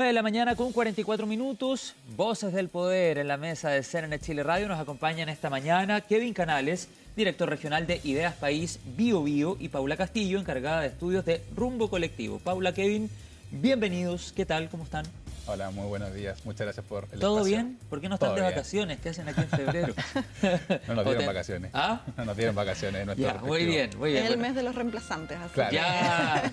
De la mañana con 44 minutos, Voces del Poder en la mesa de CNN Chile Radio. Nos acompañan esta mañana Kevin Canales, director regional de Ideas País Bio Bio, y Paula Castillo, encargada de estudios de Rumbo Colectivo. Paula, Kevin, bienvenidos. ¿Qué tal? ¿Cómo están? Hola, muy buenos días. Muchas gracias por el ¿Todo espacio. bien? ¿Por qué no están de vacaciones? ¿Qué hacen aquí en febrero? No nos dieron vacaciones. ¿Ah? No nos dieron vacaciones. Ya, muy bien, muy bien. Es el mes de los reemplazantes. Así. Claro.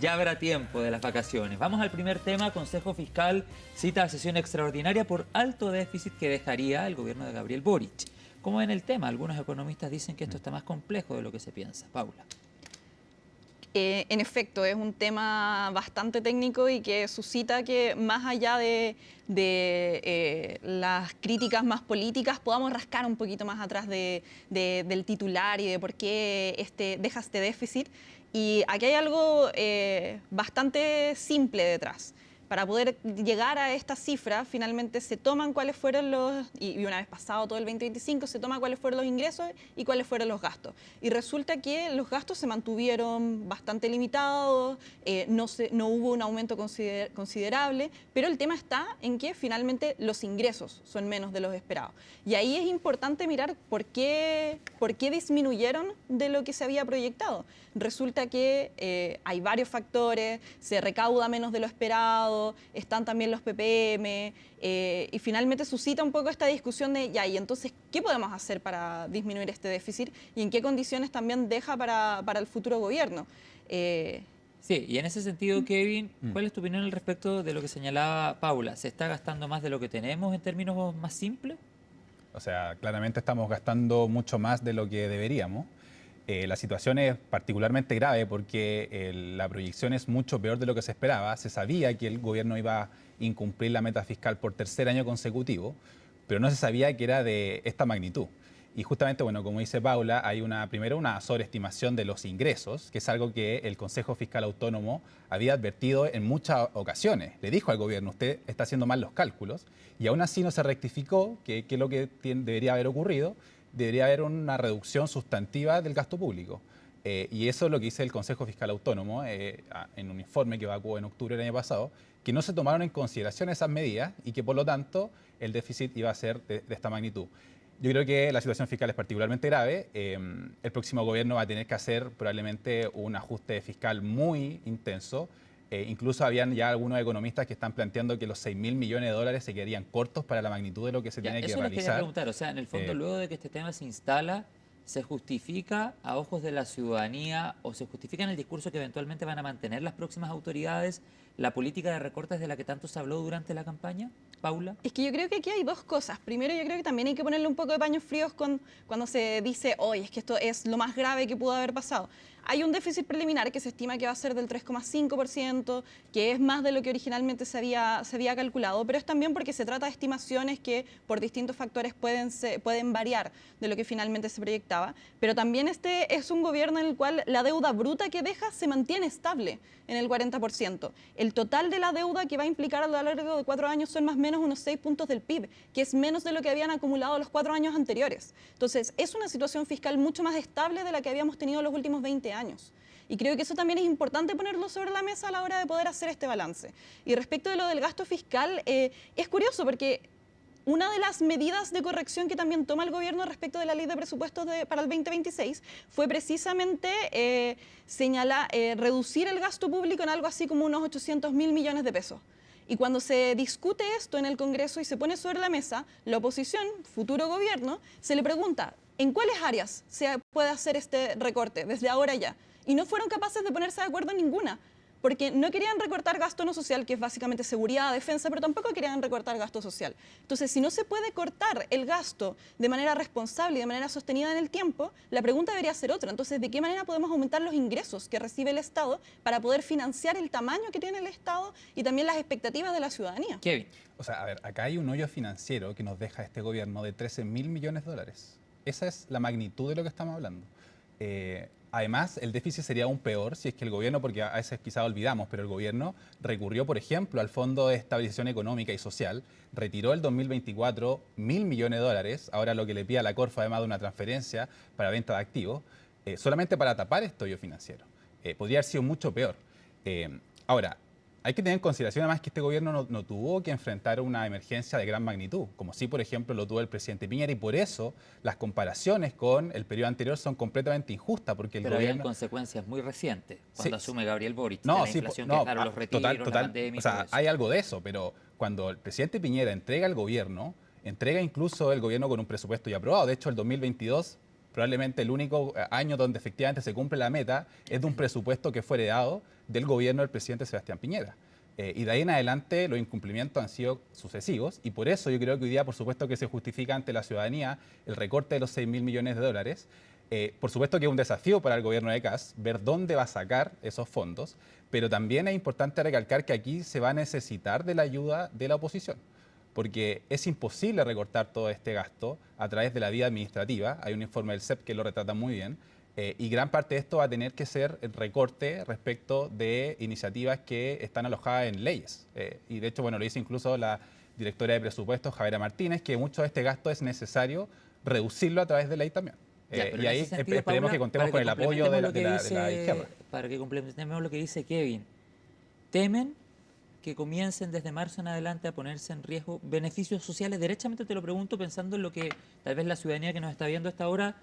Ya habrá tiempo de las vacaciones. Vamos al primer tema. Consejo Fiscal cita a sesión extraordinaria por alto déficit que dejaría el gobierno de Gabriel Boric. ¿Cómo ven el tema? Algunos economistas dicen que esto está más complejo de lo que se piensa. Paula. En efecto, es un tema bastante técnico y que suscita que más allá de las críticas más políticas podamos rascar un poquito más atrás del titular y de por qué deja este déficit. Y aquí hay algo bastante simple detrás. Para poder llegar a esta cifra, finalmente se toman cuáles fueron y una vez pasado todo el 2025, se toma cuáles fueron los ingresos y cuáles fueron los gastos. Y resulta que los gastos se mantuvieron bastante limitados, no hubo un aumento considerable, pero el tema está en que finalmente los ingresos son menos de los esperados. Y ahí es importante mirar por qué disminuyeron de lo que se había proyectado. Resulta que hay varios factores, se recauda menos de lo esperado, están también los PPM, y finalmente suscita un poco esta discusión de, y entonces, ¿qué podemos hacer para disminuir este déficit? Y en qué condiciones también deja para el futuro gobierno. Sí, y en ese sentido, Kevin, ¿cuál es tu opinión al respecto de lo que señalaba Paula? ¿Se está gastando más de lo que tenemos en términos más simples? O sea, claramente estamos gastando mucho más de lo que deberíamos. La situación es particularmente grave porque la proyección es mucho peor de lo que se esperaba. Se sabía que el gobierno iba a incumplir la meta fiscal por tercer año consecutivo, pero no se sabía que era de esta magnitud. Y justamente, bueno, como dice Paula, hay primero una sobreestimación de los ingresos, que es algo que el Consejo Fiscal Autónomo había advertido en muchas ocasiones. Le dijo al gobierno, usted está haciendo mal los cálculos, y aún así no se rectificó, que es lo que debería haber ocurrido. Debería haber una reducción sustantiva del gasto público. Y eso es lo que dice el Consejo Fiscal Autónomo en un informe que evacuó en octubre del año pasado, que no se tomaron en consideración esas medidas y que por lo tanto el déficit iba a ser de esta magnitud. Yo creo que la situación fiscal es particularmente grave. El próximo gobierno va a tener que hacer probablemente un ajuste fiscal muy intenso. Incluso habían ya algunos economistas que están planteando que los 6.000 millones de dólares se quedarían cortos para la magnitud de lo que se tiene que realizar. Eso les quería preguntar, o sea, en el fondo, luego de que este tema se instala, ¿se justifica a ojos de la ciudadanía o se justifica en el discurso que eventualmente van a mantener las próximas autoridades la política de recortes de la que tanto se habló durante la campaña? Paula. Es que yo creo que aquí hay dos cosas. Primero, yo creo que también hay que ponerle un poco de paños fríos cuando se dice, oye, es que esto es lo más grave que pudo haber pasado. Hay un déficit preliminar que se estima que va a ser del 3,5%, que es más de lo que originalmente se había calculado, pero es también porque se trata de estimaciones que por distintos factores pueden variar de lo que finalmente se proyectaba. Pero también este es un gobierno en el cual la deuda bruta que deja se mantiene estable en el 40%. El total de la deuda que va a implicar a lo largo de 4 años son más o menos unos 6 puntos del PIB, que es menos de lo que habían acumulado los 4 años anteriores. Entonces, es una situación fiscal mucho más estable de la que habíamos tenido los últimos 20 años. Y creo que eso también es importante ponerlo sobre la mesa a la hora de poder hacer este balance. Y respecto de lo del gasto fiscal, es curioso porque una de las medidas de corrección que también toma el gobierno respecto de la ley de presupuestos para el 2026 fue precisamente reducir el gasto público en algo así como unos 800.000 millones de pesos. Y cuando se discute esto en el Congreso y se pone sobre la mesa, la oposición, futuro gobierno, se le pregunta, ¿en cuáles áreas se puede hacer este recorte desde ahora ya? Y no fueron capaces de ponerse de acuerdo en ninguna, porque no querían recortar gasto no social, que es básicamente seguridad, defensa, pero tampoco querían recortar gasto social. Entonces, si no se puede cortar el gasto de manera responsable y de manera sostenida en el tiempo, la pregunta debería ser otra. Entonces, ¿de qué manera podemos aumentar los ingresos que recibe el Estado para poder financiar el tamaño que tiene el Estado y también las expectativas de la ciudadanía? Kevin. O sea, a ver, acá hay un hoyo financiero que nos deja este gobierno de 13.000 millones de dólares. Esa es la magnitud de lo que estamos hablando. Además, el déficit sería aún peor si es que el gobierno, porque a veces quizá olvidamos, pero el gobierno recurrió, por ejemplo, al Fondo de Estabilización Económica y Social, retiró el 2024 1.000 millones de dólares, ahora lo que le pide a la Corfo, además de una transferencia para venta de activos, solamente para tapar este hoyo financiero. Podría haber sido mucho peor. Ahora, hay que tener en consideración además que este gobierno no tuvo que enfrentar una emergencia de gran magnitud, como sí, por ejemplo, lo tuvo el presidente Piñera, y por eso las comparaciones con el periodo anterior son completamente injustas, porque el Pero gobierno... habían consecuencias muy recientes, cuando Sí, asume Gabriel Boric, de no, la sí, inflación no, que dejaron los retiros, la pandemia y o sea, todo eso. hay algo de eso, pero cuando el presidente Piñera entrega el gobierno, entrega incluso el gobierno con un presupuesto ya aprobado. De hecho, el 2022, probablemente el único año donde efectivamente se cumple la meta, es de un presupuesto que fue heredado del gobierno del presidente Sebastián Piñera. Y de ahí en adelante los incumplimientos han sido sucesivos, y por eso yo creo que hoy día, por supuesto, que se justifica ante la ciudadanía el recorte de los 6.000 millones de dólares. Por supuesto que es un desafío para el gobierno de Kast ver dónde va a sacar esos fondos, pero también es importante recalcar que aquí se va a necesitar de la ayuda de la oposición, porque es imposible recortar todo este gasto a través de la vía administrativa. Hay un informe del CEP que lo retrata muy bien, y gran parte de esto va a tener que ser el recorte respecto de iniciativas que están alojadas en leyes. Y de hecho, bueno, lo dice incluso la directora de presupuestos, Javiera Martínez, que mucho de este gasto es necesario reducirlo a través de ley también. Ya, Y ahí sentido, esperemos Paula, que contemos con el apoyo de la izquierda. Para que complementemos lo que dice Kevin, temen que comiencen desde marzo en adelante a ponerse en riesgo beneficios sociales. Derechamente te lo pregunto pensando en lo que tal vez la ciudadanía que nos está viendo a esta hora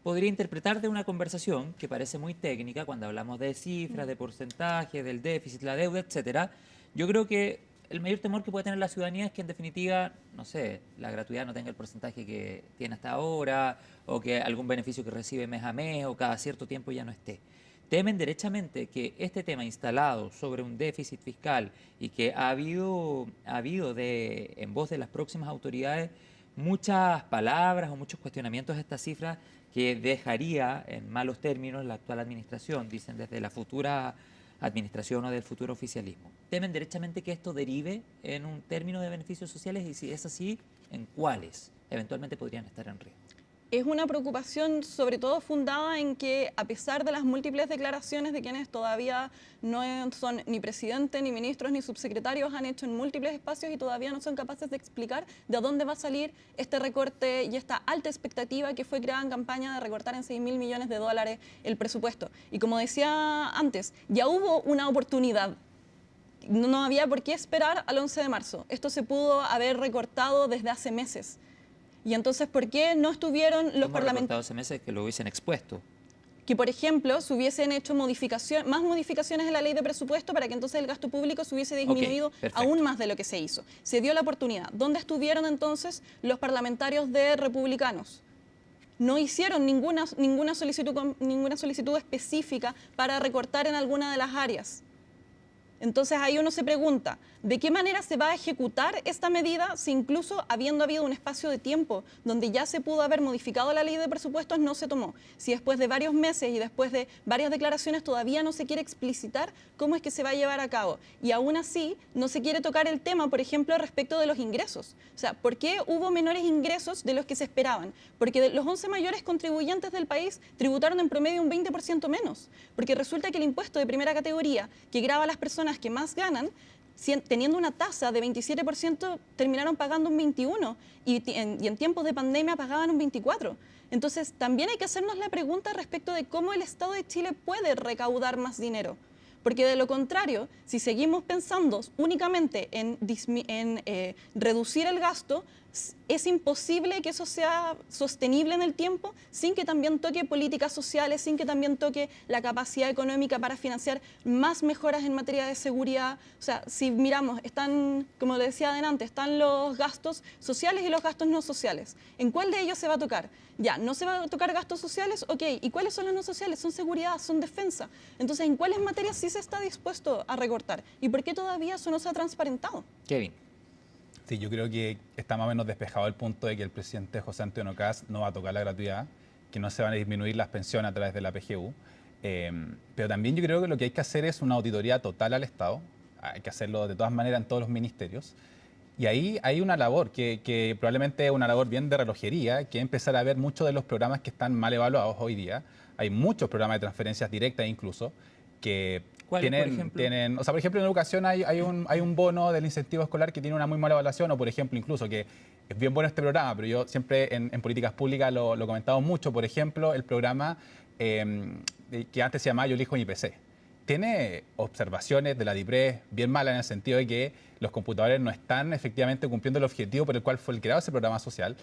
podría interpretar de una conversación que parece muy técnica cuando hablamos de cifras, de porcentajes, del déficit, la deuda, etcétera. Yo creo que el mayor temor que puede tener la ciudadanía es que en definitiva, no sé, la gratuidad no tenga el porcentaje que tiene hasta ahora, o que algún beneficio que recibe mes a mes o cada cierto tiempo ya no esté. Temen derechamente que este tema instalado sobre un déficit fiscal y que ha habido en voz de las próximas autoridades muchas palabras o muchos cuestionamientos a estas cifras que dejaría en malos términos la actual administración, dicen desde la futura administración o del futuro oficialismo. ¿Temen derechamente que esto derive en un término de beneficios sociales? Y si es así, ¿en cuáles eventualmente podrían estar en riesgo? Es una preocupación sobre todo fundada en que, a pesar de las múltiples declaraciones de quienes todavía no son ni presidente, ni ministros, ni subsecretarios, han hecho en múltiples espacios y todavía no son capaces de explicar de dónde va a salir este recorte y esta alta expectativa que fue creada en campaña de recortar en 6.000 millones de dólares el presupuesto. Y como decía antes, ya hubo una oportunidad. No había por qué esperar al 11 de marzo. Esto se pudo haber recortado desde hace meses. Y entonces, ¿por qué no estuvieron los parlamentarios? Hace meses que lo hubiesen expuesto. Que, por ejemplo, se hubiesen hecho más modificaciones en la ley de presupuesto para que entonces el gasto público se hubiese disminuido aún más de lo que se hizo. Se dio la oportunidad. ¿Dónde estuvieron entonces los parlamentarios de republicanos? No hicieron ninguna solicitud específica para recortar en alguna de las áreas. Entonces ahí uno se pregunta, ¿de qué manera se va a ejecutar esta medida si incluso habiendo habido un espacio de tiempo donde ya se pudo haber modificado la ley de presupuestos no se tomó? Si después de varios meses y después de varias declaraciones todavía no se quiere explicitar cómo es que se va a llevar a cabo. Y aún así no se quiere tocar el tema, por ejemplo, respecto de los ingresos. O sea, ¿por qué hubo menores ingresos de los que se esperaban? Porque los 11 mayores contribuyentes del país tributaron en promedio un 20% menos. Porque resulta que el impuesto de primera categoría que grava a las personas que más ganan, teniendo una tasa de 27%, terminaron pagando un 21% y en tiempos de pandemia pagaban un 24%. Entonces, también hay que hacernos la pregunta respecto de cómo el Estado de Chile puede recaudar más dinero. Porque de lo contrario, si seguimos pensando únicamente en reducir el gasto, es imposible que eso sea sostenible en el tiempo sin que también toque políticas sociales, sin que también toque la capacidad económica para financiar más mejoras en materia de seguridad. O sea, si miramos, están, como le decía adelante, están los gastos sociales y los gastos no sociales. ¿En cuál de ellos se va a tocar? Ya, no se va a tocar gastos sociales, ok. ¿Y cuáles son los no sociales? Son seguridad, son defensa. Entonces, ¿en cuáles materias sí se está dispuesto a recortar? ¿Y por qué todavía eso no se ha transparentado? Kevin. Sí, yo creo que está más o menos despejado el punto de que el presidente José Antonio Kast no va a tocar la gratuidad, que no se van a disminuir las pensiones a través de la PGU. Pero también yo creo que lo que hay que hacer es una auditoría total al Estado. Hay que hacerlo de todas maneras en todos los ministerios. Y ahí hay una labor que probablemente es una labor bien de relojería, que es empezar a ver muchos de los programas que están mal evaluados hoy día. Hay muchos programas de transferencias directas incluso que tienen, o sea, por ejemplo, en educación hay un bono del incentivo escolar que tiene una muy mala evaluación, o por ejemplo, incluso que es bien bueno este programa, pero yo siempre en políticas públicas lo he comentado mucho, por ejemplo, el programa que antes se llamaba Yo elijo mi IPC. tiene observaciones de la DIPRES bien malas en el sentido de que los computadores no están efectivamente cumpliendo el objetivo por el cual fue creado ese programa social.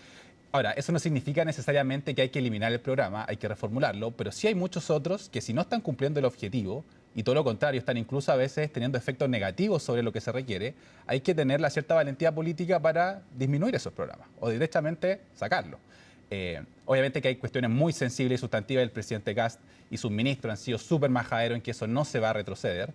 Ahora, eso no significa necesariamente que hay que eliminar el programa, hay que reformularlo, pero sí hay muchos otros que si no están cumpliendo el objetivo, y todo lo contrario, están incluso a veces teniendo efectos negativos sobre lo que se requiere, hay que tener la cierta valentía política para disminuir esos programas o directamente sacarlos. Obviamente que hay cuestiones muy sensibles y sustantivas del presidente Kast y sus ministros han sido súper majaderos en que eso no se va a retroceder,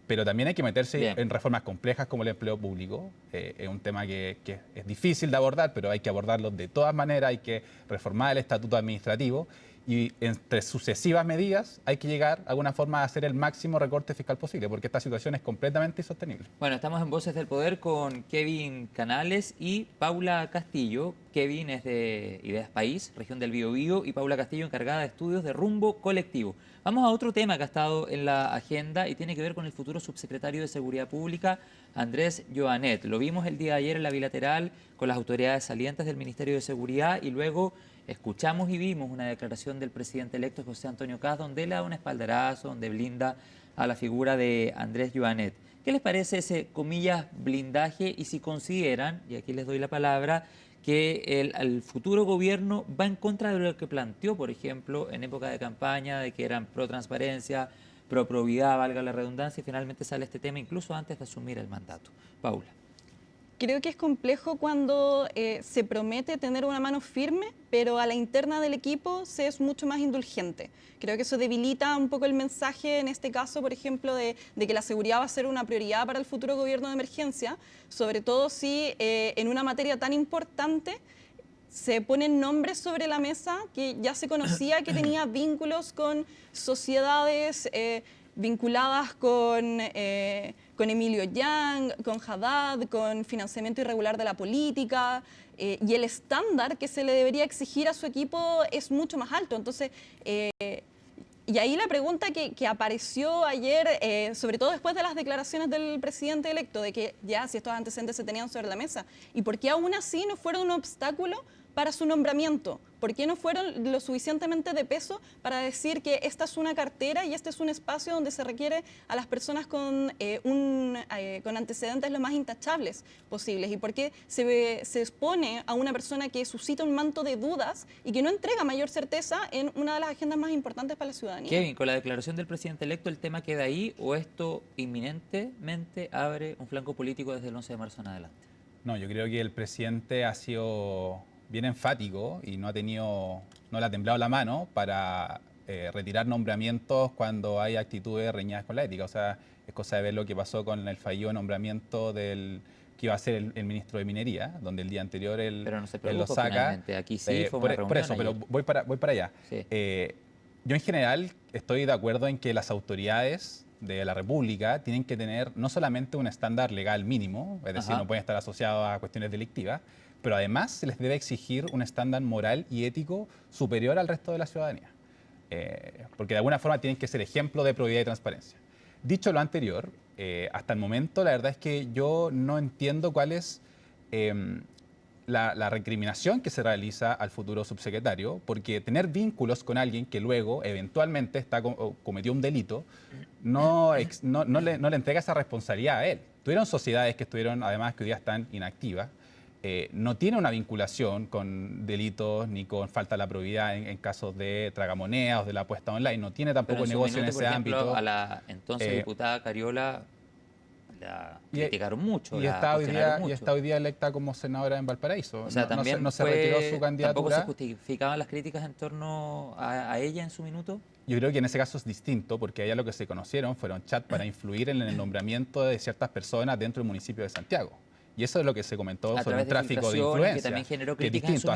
pero también hay que meterse en reformas complejas como el empleo público. Es un tema que es difícil de abordar, pero hay que abordarlo de todas maneras, hay que reformar el estatuto administrativo y entre sucesivas medidas hay que llegar de alguna forma a hacer el máximo recorte fiscal posible, porque esta situación es completamente insostenible. Bueno, estamos en Voces del Poder con Kevin Canales y Paula Castillo. Kevin es de Ideas País, región del Biobío, y Paula Castillo, encargada de estudios de rumbo colectivo. Vamos a otro tema que ha estado en la agenda y tiene que ver con el futuro subsecretario de Seguridad Pública, Andrés Joanet. Lo vimos el día de ayer en la bilateral con las autoridades salientes del Ministerio de Seguridad y luego escuchamos y vimos una declaración del presidente electo José Antonio Kast donde le da un espaldarazo, donde blinda a la figura de Andrés Joanet. ¿Qué les parece ese, comillas, blindaje? Y si consideran, y aquí les doy la palabra, que el futuro gobierno va en contra de lo que planteó, por ejemplo, en época de campaña, de que eran pro transparencia, pro probidad, valga la redundancia, y finalmente sale este tema incluso antes de asumir el mandato. Paula. Creo que es complejo cuando se promete tener una mano firme, pero a la interna del equipo se es mucho más indulgente. Creo que eso debilita un poco el mensaje, en este caso, por ejemplo, de que la seguridad va a ser una prioridad para el futuro gobierno de emergencia, sobre todo si en una materia tan importante se ponen nombres sobre la mesa que ya se conocía que tenía vínculos con sociedades vinculadas con Emilio Yang, con Haddad, con financiamiento irregular de la política, y el estándar que se le debería exigir a su equipo es mucho más alto. Entonces, y ahí la pregunta que apareció ayer, sobre todo después de las declaraciones del presidente electo, de que ya si estos antecedentes se tenían sobre la mesa, ¿y por qué aún así no fueron un obstáculo para su nombramiento? ¿Por qué no fueron lo suficientemente de peso para decir que esta es una cartera y este es un espacio donde se requiere a las personas con antecedentes lo más intachables posibles? ¿Y por qué se expone a una persona que suscita un manto de dudas y que no entrega mayor certeza en una de las agendas más importantes para la ciudadanía? Kevin, con la declaración del presidente electo, ¿el tema queda ahí o esto inminentemente abre un flanco político desde el 11 de marzo en adelante? No, yo creo que el presidente ha sido bien enfático y no le ha temblado la mano para retirar nombramientos cuando hay actitudes reñidas con la ética. O sea, es cosa de ver lo que pasó con el fallido nombramiento del que iba a ser el ministro de Minería, donde el día anterior él lo saca. Finalmente. Aquí sí fue una reunión por eso, ayer. pero voy para allá. Sí. Yo en general estoy de acuerdo en que las autoridades de la República tienen que tener no solamente un estándar legal mínimo, es decir, no pueden estar asociados a cuestiones delictivas, pero además se les debe exigir un estándar moral y ético superior al resto de la ciudadanía, porque de alguna forma tienen que ser ejemplo de probidad y transparencia. Dicho lo anterior, hasta el momento la verdad es que yo no entiendo cuál es la recriminación que se realiza al futuro subsecretario, porque tener vínculos con alguien que luego eventualmente cometió un delito no le entrega esa responsabilidad a él. Tuvieron sociedades que estuvieron, además que hoy día están inactivas, no tiene una vinculación con delitos ni con falta de la probidad en casos de tragamonedas o de la apuesta online, no tiene tampoco negocio en ese ámbito. A la entonces diputada Cariola la criticaron mucho. Y está hoy día electa como senadora en Valparaíso. O sea, también no se retiró su candidatura. ¿Tampoco se justificaban las críticas en torno a ella en su minuto? Yo creo que en ese caso es distinto, porque allá lo que se conocieron fueron chats para influir en el nombramiento de ciertas personas dentro del municipio de Santiago. Y eso es lo que se comentó sobre el tráfico de influencia. Que también generó críticas distinto.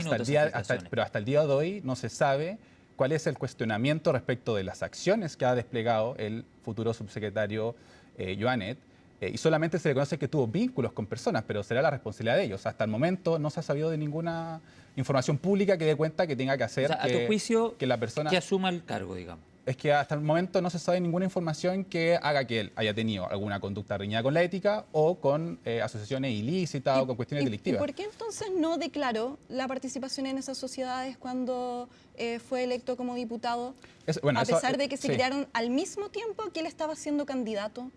Pero hasta el día de hoy no se sabe cuál es el cuestionamiento respecto de las acciones que ha desplegado el futuro subsecretario Joanet. Y solamente se le conoce que tuvo vínculos con personas, pero será la responsabilidad de ellos. Hasta el momento no se ha sabido de ninguna información pública que dé cuenta que tenga que hacer a tu juicio, que la persona... que asuma el cargo, digamos. es que hasta el momento no se sabe ninguna información que haga que él haya tenido alguna conducta reñida con la ética o con asociaciones ilícitas o con cuestiones delictivas. ¿Y por qué entonces no declaró la participación en esas sociedades cuando fue electo como diputado? A pesar de que se crearon al mismo tiempo que él estaba siendo candidato.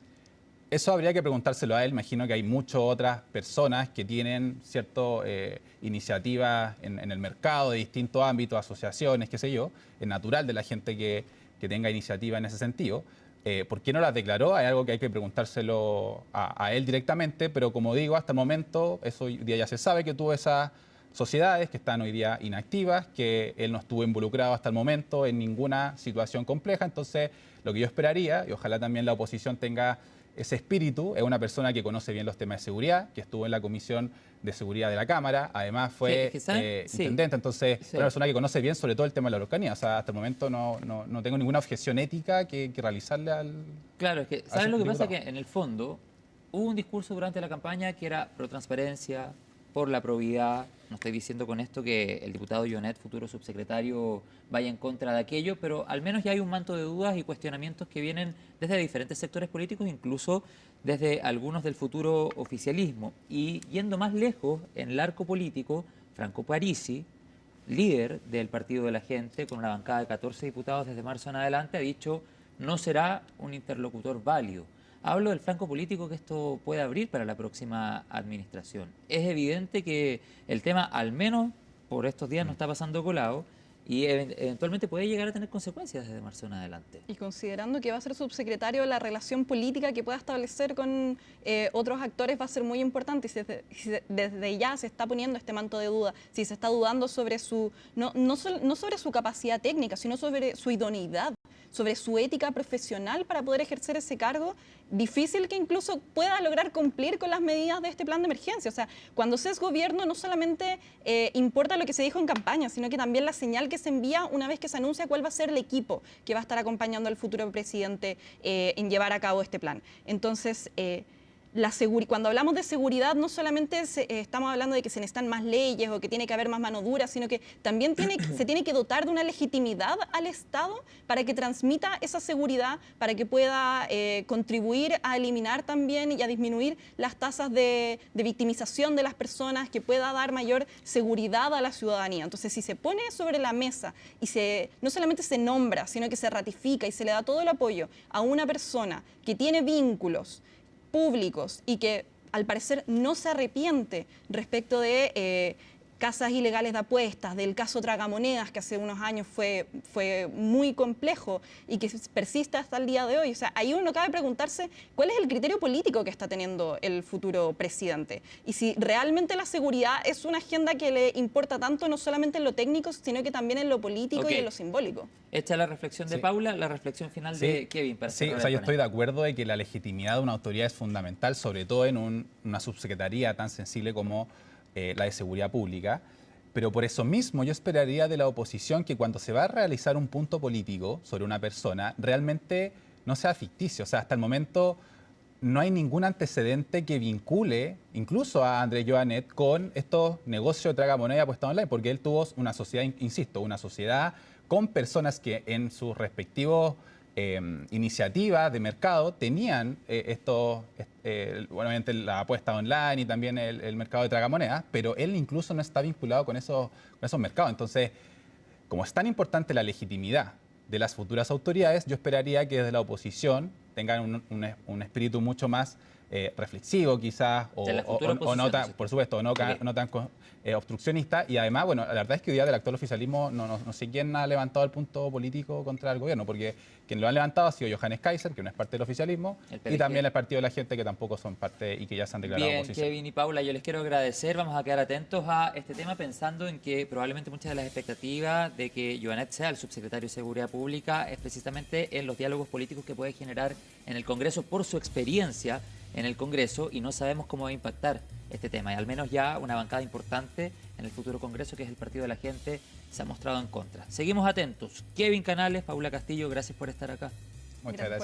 Eso habría que preguntárselo a él. Imagino que hay muchas otras personas que tienen ciertas iniciativas en el mercado de distintos ámbitos, asociaciones, qué sé yo. Es natural de la gente que tenga iniciativa en ese sentido. ¿Por qué no las declaró? Hay algo que hay que preguntárselo a él directamente, pero como digo, hasta el momento, eso hoy día ya se sabe que tuvo esas sociedades que están hoy día inactivas, que él no estuvo involucrado hasta el momento en ninguna situación compleja. Entonces, lo que yo esperaría, y ojalá también la oposición tenga ese espíritu, es una persona que conoce bien los temas de seguridad, que estuvo en la Comisión de Seguridad de la Cámara, además fue intendente, entonces es una persona que conoce bien sobre todo el tema de la Araucanía. O sea, hasta el momento no tengo ninguna objeción ética que realizarle al... Claro, es que, ¿sabes lo que pasa? Que en el fondo hubo un discurso durante la campaña que era pro transparencia, por la probidad. No estoy diciendo con esto que el diputado Jonet, futuro subsecretario, vaya en contra de aquello, pero al menos ya hay un manto de dudas y cuestionamientos que vienen desde diferentes sectores políticos, incluso desde algunos del futuro oficialismo. Y yendo más lejos, en el arco político, Franco Parisi, líder del Partido de la Gente, con una bancada de 14 diputados desde marzo en adelante, ha dicho no será un interlocutor válido. Hablo del flanco político que esto puede abrir para la próxima administración. Es evidente que el tema, al menos por estos días, no está pasando colado y eventualmente puede llegar a tener consecuencias desde marzo en adelante. Y considerando que va a ser subsecretario, la relación política que pueda establecer con otros actores va a ser muy importante. Si desde ya se está poniendo este manto de duda, si se está dudando sobre su, no sobre su capacidad técnica, sino sobre su idoneidad, sobre su ética profesional para poder ejercer ese cargo, difícil que incluso pueda lograr cumplir con las medidas de este plan de emergencia. O sea, cuando se es gobierno no solamente importa lo que se dijo en campaña, sino que también la señal que se envía una vez que se anuncia cuál va a ser el equipo que va a estar acompañando al futuro presidente en llevar a cabo este plan. Entonces, cuando hablamos de seguridad, no solamente estamos hablando de que se necesitan más leyes o que tiene que haber más mano dura, sino que también se tiene que dotar de una legitimidad al Estado para que transmita esa seguridad, para que pueda contribuir a eliminar también y a disminuir las tasas de victimización de las personas, que pueda dar mayor seguridad a la ciudadanía. Entonces, si se pone sobre la mesa y no solamente se nombra, sino que se ratifica y se le da todo el apoyo a una persona que tiene vínculos públicos y que al parecer no se arrepiente respecto de casas ilegales de apuestas, del caso Tragamonedas, que hace unos años fue muy complejo y que persiste hasta el día de hoy. O sea, ahí uno cabe preguntarse cuál es el criterio político que está teniendo el futuro presidente y si realmente la seguridad es una agenda que le importa tanto, no solamente en lo técnico, sino que también en lo político y en lo simbólico. Hecha la reflexión de Paula, la reflexión final de Kevin. Para o sea, yo estoy de acuerdo de que la legitimidad de una autoridad es fundamental, sobre todo en una subsecretaría tan sensible como la de seguridad pública, pero por eso mismo yo esperaría de la oposición que cuando se va a realizar un punto político sobre una persona, realmente no sea ficticio. O sea, hasta el momento no hay ningún antecedente que vincule incluso a Andrés Joanet con estos negocios de tragamoneda apuestas online, porque él tuvo una sociedad, insisto, una sociedad con personas que en sus respectivos iniciativas de mercado tenían obviamente la apuesta online y también el mercado de tragamonedas, pero él incluso no está vinculado con esos mercados. Entonces, como es tan importante la legitimidad de las futuras autoridades, yo esperaría que desde la oposición tengan un espíritu mucho más reflexivo quizás, o no tan, por supuesto, no tan obstruccionista. Y además, bueno, la verdad es que hoy día del actual oficialismo no sé quién ha levantado el punto político contra el gobierno, porque quien lo ha levantado ha sido Johannes Kaiser, que no es parte del oficialismo, y también el Partido de la Gente, que tampoco son parte y que ya se han declarado oposición. Kevin y Paula, yo les quiero agradecer. Vamos a quedar atentos a este tema pensando en que probablemente muchas de las expectativas de que Joanet sea el subsecretario de Seguridad Pública es precisamente en los diálogos políticos que puede generar en el Congreso por su experiencia en el Congreso, y no sabemos cómo va a impactar este tema. Y al menos ya una bancada importante en el futuro Congreso, que es el Partido de la Gente, se ha mostrado en contra. Seguimos atentos. Kevin Canales, Paula Castillo, gracias por estar acá. Muchas gracias.